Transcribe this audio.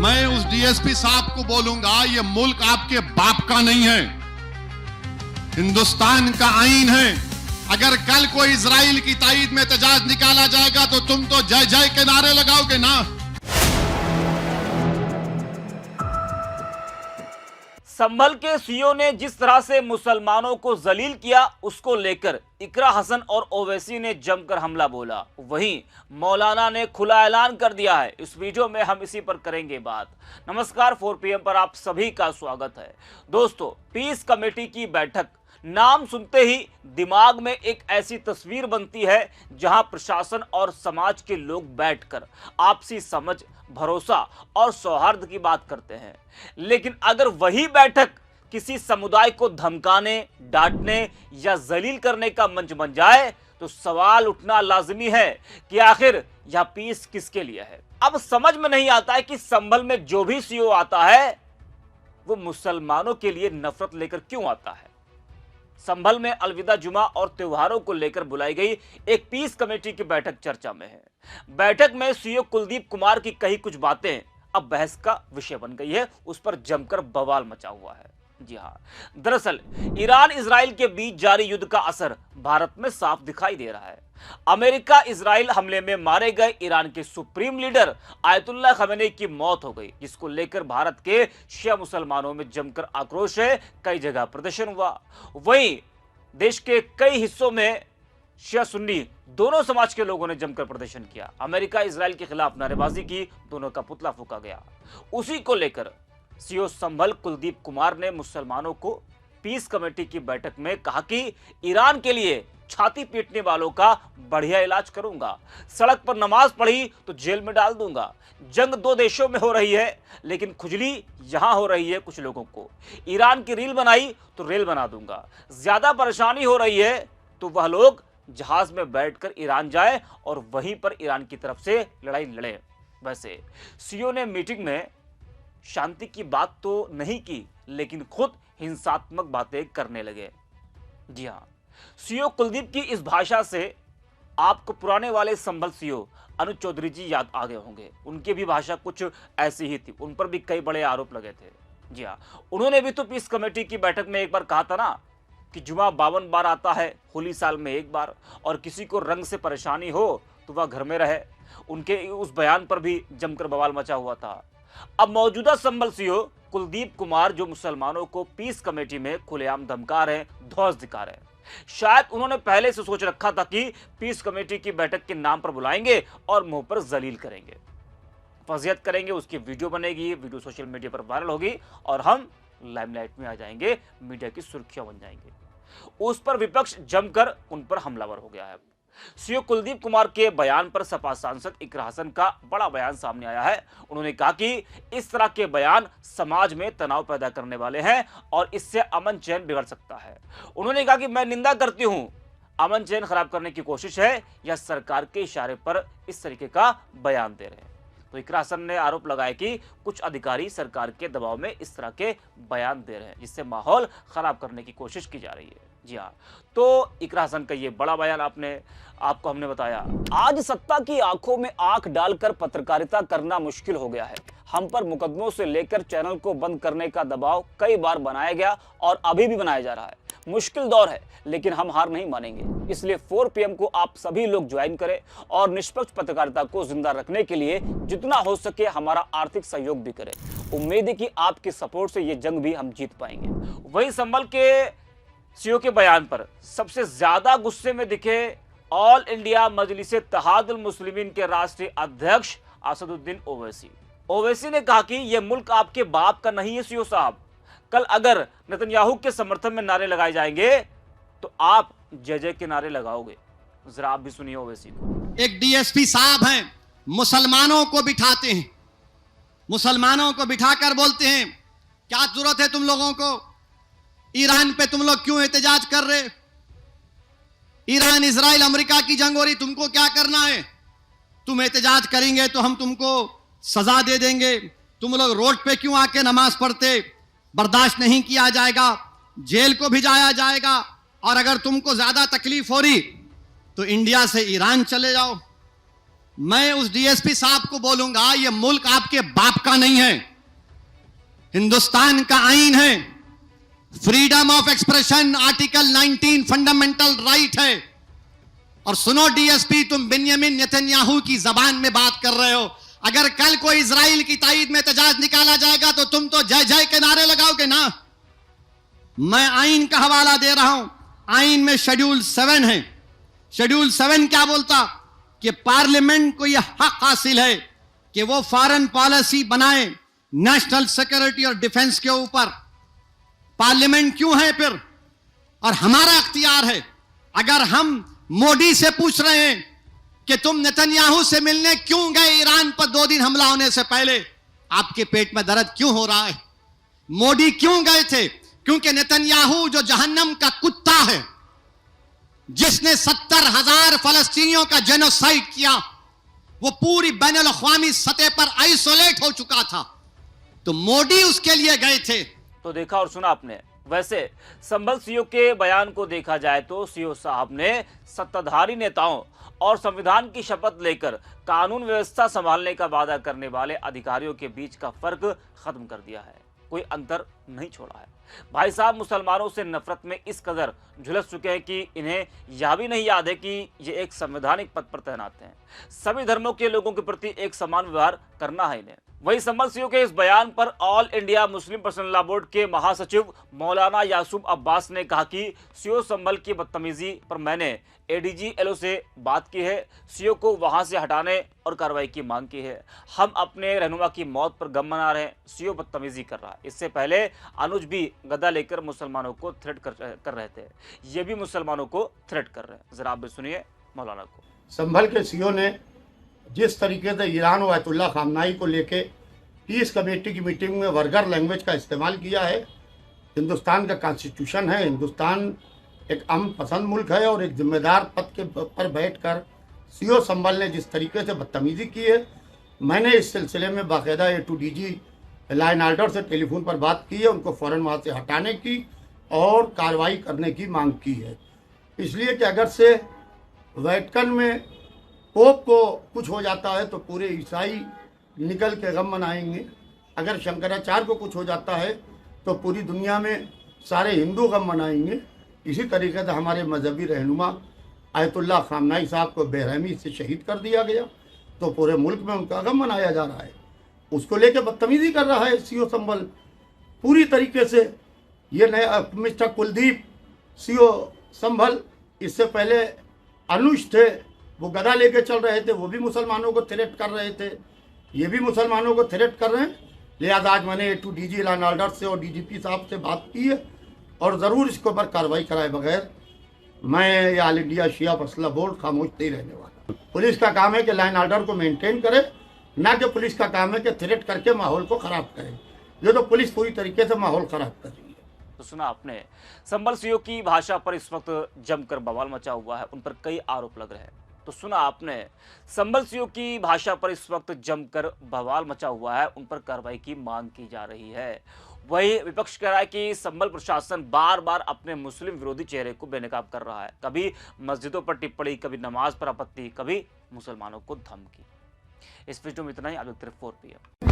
मैं उस डीएसपी साहब को बोलूंगा, ये मुल्क आपके बाप का नहीं है, हिंदुस्तान का आईन है। अगर कल कोई इजराइल की ताईद में एहतजाज निकाला जाएगा तो तुम तो जय जय के नारे लगाओगे ना। संभल के सीओ ने जिस तरह से मुसलमानों को जलील किया, उसको लेकर इकरा हसन और ओवैसी ने जमकर हमला बोला। वहीं मौलाना ने खुला ऐलान कर दिया है। इस वीडियो में हम इसी पर करेंगे बात। नमस्कार, 4 PM पर आप सभी का स्वागत है। दोस्तों, पीस कमेटी की बैठक, नाम सुनते ही दिमाग में एक ऐसी तस्वीर बनती है जहां प्रशासन और समाज के लोग बैठकर आपसी समझ, भरोसा और सौहार्द की बात करते हैं। लेकिन अगर वही बैठक किसी समुदाय को धमकाने, डांटने या जलील करने का मंच बन जाए तो सवाल उठना लाजमी है कि आखिर यह पीस किसके लिए है। अब समझ में नहीं आता है कि संभल में जो भी सीओ आता है वो मुसलमानों के लिए नफरत लेकर क्यों आता है। संभल में अलविदा जुमा और त्योहारों को लेकर बुलाई गई एक पीस कमेटी की बैठक चर्चा में है। बैठक में सीओ कुलदीप कुमार की कही कुछ बातें अब बहस का विषय बन गई है। उस पर जमकर बवाल मचा हुआ है। जी हां, दरअसल ईरान इजराइल के बीच जारी युद्ध का असर भारत में साफ दिखाई दे रहा है। अमेरिका इजराइल हमले में मारे गए ईरान के सुप्रीम लीडर आयतुल्लाह खमेनी की मौत हो गई, जिसको लेकर भारत के शिया मुसलमानों में जमकर आक्रोश है। कई जगह प्रदर्शन हुआ। वहीं देश के कई हिस्सों में शिया सुन्नी दोनों समाज के लोगों ने जमकर प्रदर्शन किया। अमेरिका इजराइल के खिलाफ नारेबाजी की, दोनों का पुतला फूंका गया। उसी को लेकर सीओ संभल कुलदीप कुमार ने मुसलमानों को पीस कमेटी की बैठक में कहा कि ईरान के लिए छाती पीटने वालों का बढ़िया इलाज करूंगा, सड़क पर नमाज पढ़ी तो जेल में डाल दूंगा। जंग 2 देशों में हो रही है, लेकिन खुजली यहां हो रही है कुछ लोगों को। ईरान की रील बनाई तो रेल बना दूंगा। ज्यादा परेशानी हो रही है तो वह लोग जहाज में बैठकर ईरान जाए और वहीं पर ईरान की तरफ से लड़ाई लड़े। वैसे सीओ ने मीटिंग में शांति की बात तो नहीं की, लेकिन खुद हिंसात्मक बातें करने लगे। जी हां, सीओ कुलदीप की इस भाषा से आपको पुराने वाले संभल सीओ अनुज चौधरी जी याद आ गए होंगे। उनकी भी भाषा कुछ ऐसी ही थी। उन पर भी कई बड़े आरोप लगे थे। जी हां, उन्होंने भी तो पीस कमेटी की बैठक में एक बार कहा था ना कि जुमा 52 बार आता है, होली साल में 1 बार, और किसी को रंग से परेशानी हो तो वह घर में रहे। उनके उस बयान पर भी जमकर बवाल मचा हुआ था। अब मौजूदा संभल सीओ कुलदीप कुमार जो मुसलमानों को पीस कमेटी में खुलेआम धमका रहे हैं, ध्वज दिखा रहे हैं। शायद उन्होंने पहले से सोच रखा था कि पीस कमेटी की बैठक के नाम पर बुलाएंगे और मुंह पर जलील करेंगे, फजीहत करेंगे, उसकी वीडियो बनेगी, वीडियो सोशल मीडिया पर वायरल होगी और हम लाइमलाइट में आ जाएंगे, मीडिया की सुर्खियां बन जाएंगे। उस पर विपक्ष जमकर उन पर हमलावर हो गया है। सीओ कुलदीप कुमार के बयान पर सपा सांसद इकरा हसन का बड़ा बयान सामने आया है। उन्होंने कहा कि इस तरह के बयान समाज में तनाव पैदा करने वाले हैं और इससे अमन चैन बिगड़ सकता है। उन्होंने कहा कि मैं निंदा करती हूं, अमन चैन खराब करने की कोशिश है या सरकार के इशारे पर इस तरीके का बयान दे रहे हैं। तो इकरा हसन ने आरोप लगाया कि कुछ अधिकारी सरकार के दबाव में इस तरह के बयान दे रहे हैं, जिससे माहौल खराब करने की कोशिश की जा रही है। जी हाँ, तो इकरा हसन का ये बड़ा बयान आपको हमने बताया। आज सत्ता की आंखों में आंख डालकर पत्रकारिता करना मुश्किल हो गया है। हम पर मुकदमों से लेकर चैनल को बंद करने का दबाव कई बार बनाया गया और अभी भी बनाया जा रहा है। मुश्किल दौर है, लेकिन हम हार नहीं मानेंगे। इसलिए 4 PM को आप सभी लोग ज्वाइन करें और निष्पक्ष पत्रकारिता को जिंदा रखने के लिए जितना हो सके हमारा आर्थिक सहयोग भी करें। उम्मीद है कि आपके सपोर्ट से ये जंग भी हम जीत पाएंगे। वहीं संभल के सीओ के बयान पर सबसे ज्यादा गुस्से में दिखे ऑल इंडिया मजलिस-ए-इत्तेहादुल मुस्लिमीन के राष्ट्रीय अध्यक्ष असदुद्दीन ओवैसी। ओवैसी ने कहा कि यह मुल्क आपके बाप का नहीं है सीओ साहब। कल अगर नेतन्याहू के समर्थन में नारे लगाए जाएंगे तो आप जय जय के नारे लगाओगे। जरा आप भी सुनिए ओवैसी को। एक डीएसपी साहब हैं, मुसलमानों को बिठाते हैं, मुसलमानों को बिठाकर बोलते हैं क्या जरूरत है तुम लोगों को, ईरान पे तुम लोग क्यों एहतजाज कर रहे, ईरान इजराइल अमेरिका की जंग हो रही, तुमको क्या करना है, तुम एहतजाज करेंगे तो हम तुमको सजा दे देंगे, तुम लोग रोड पे क्यों आके नमाज पढ़ते, बर्दाश्त नहीं किया जाएगा, जेल को भिजाया जाएगा, और अगर तुमको ज्यादा तकलीफ हो रही तो इंडिया से ईरान चले जाओ। मैं उस डीएसपी साहब को बोलूंगा, ये मुल्क आपके बाप का नहीं है, हिंदुस्तान का आईन है, freedom of expression article 19 fundamental right है। और सुनो डीएसपी, तुम बिन्यामिन नेतन्याहू की जबान में बात कर रहे हो। अगर कल कोई इजराइल की ताईद में एहतजाज निकाला जाएगा तो तुम तो जय जय के नारे लगाओगे ना। मैं आईन का हवाला दे रहा हूं। आईन में शेड्यूल 7 है। शेड्यूल 7 क्या बोलता कि पार्लियामेंट को यह हक हासिल है कि वो फॉरेन पॉलिसी बनाए नेशनल सिक्योरिटी और डिफेंस के ऊपर। पार्लियामेंट क्यों है फिर? और हमारा अख्तियार है। अगर हम मोदी से पूछ रहे हैं कि तुम नेतन्याहू से मिलने क्यों गए ईरान पर 2 दिन हमला होने से पहले, आपके पेट में दर्द क्यों हो रहा है? मोदी क्यों गए थे? क्योंकि नेतन्याहू जो जहन्नम का कुत्ता है, जिसने 70,000 फलस्तीनियों का जेनोसाइड किया, वो पूरी बैनुल अक़वामी सतह पर आइसोलेट हो चुका था, तो मोदी उसके लिए गए थे। तो देखा और सुना आपने। वैसे संभल सीओ के बयान को देखा जाए तो सीओ साहब ने सत्ताधारी नेताओं और संविधान की शपथ लेकर कानून व्यवस्था संभालने का वादा करने वाले अधिकारियों के बीच का फर्क खत्म कर दिया है। कोई अंतर नहीं छोड़ा है। भाई साहब मुसलमानों से नफरत में इस कदर झुलस चुके हैं कि इन्हें यह भी नहीं याद है कि ये एक संवैधानिक पद पर तैनात हैं। सभी धर्मों के लोगों के प्रति एक समान व्यवहार करना है इन्हें। वही संभल सीओ के इस बयान पर all India Muslim personal law board के महासचिव मौलाना यासूब अब्बास ने कहा कि सीओ संभल की बदतमीजी पर मैंने एडीजी-एलओ से बात की है, सीओ को वहां से हटाने और कार्रवाई की मांग की है। हम अपने रहनुमा की मौत पर गम मना रहे हैं, सीओ बदतमीजी कर रहा है। इससे पहले अनुज भी गदा लेकर मुसलमानों को थ्रेट कर रहे थे, ये भी मुसलमानों को थ्रेट कर रहे हैं। जरा आप भी सुनिए मौलाना को। संभल के सीओ ने जिस तरीके से ईरान और आयतुल्लाह खामनाई को लेके पीस कमेटी की मीटिंग में वर्गर लैंग्वेज का इस्तेमाल किया है। हिंदुस्तान का कॉन्स्टिट्यूशन है, हिंदुस्तान एक अमन पसंद मुल्क है और एक जिम्मेदार पद के पर बैठकर सीओ संभल ने जिस तरीके से बदतमीजी की है, मैंने इस सिलसिले में बाकायदा A2DG लॉ एंड ऑर्डर से टेलीफोन पर बात की है, उनको फ़ौरन वहाँ से हटाने की और कार्रवाई करने की मांग की है। इसलिए कि अगर से वेटिकन में पोप को कुछ हो जाता है तो पूरे ईसाई निकल के गम मनाएंगे, अगर शंकराचार्य को कुछ हो जाता है तो पूरी दुनिया में सारे हिंदू गम मनाएंगे। इसी तरीके से हमारे मजहबी रहनुमा आयतुल्लाह खामनाई साहब को बेरहमी से शहीद कर दिया गया, तो पूरे मुल्क में उनका गम मनाया जा रहा है। उसको लेके बदतमीजी कर रहा है सीओ संभल पूरी तरीके से। ये नया मिस्टर कुलदीप सीओ संभल, इससे पहले अनुज थे, वो गदा लेके चल रहे थे, वो भी मुसलमानों को थ्रेट कर रहे थे, ये भी मुसलमानों को थ्रेट कर रहे हैं। लिहाजा आज मैंने A2DG लॉ एंड ऑर्डर से और DGP साहब से बात की है और ज़रूर इसके ऊपर कार्रवाई कराए बगैर मैं ऑल इंडिया शिया पर्सनल लॉ बोर्ड खामोश नहीं रहने वाला। पुलिस का काम है कि लॉ एंड ऑर्डर को मेंटेन करे, ना कि पुलिस का काम है कि थ्रेट करके माहौल को ख़राब करे। ये तो पुलिस पूरी तरीके से माहौल ख़राब कर रही है। तो सुना आपने, संभल सीओ की भाषा पर इस वक्त जमकर बवाल मचा हुआ है, उन पर कई आरोप लग रहे हैं। तो सुना आपने, संभल सीओ की भाषा पर इस वक्त जमकर बवाल मचा हुआ है, उन पर कार्रवाई की मांग की जा रही है। वही विपक्ष कह रहा है कि संभल प्रशासन बार बार अपने मुस्लिम विरोधी चेहरे को बेनकाब कर रहा है। कभी मस्जिदों पर टिप्पणी, कभी नमाज पर आपत्ति, कभी मुसलमानों को धमकी। इस वीडियो में इतना ही। अब 4 PM।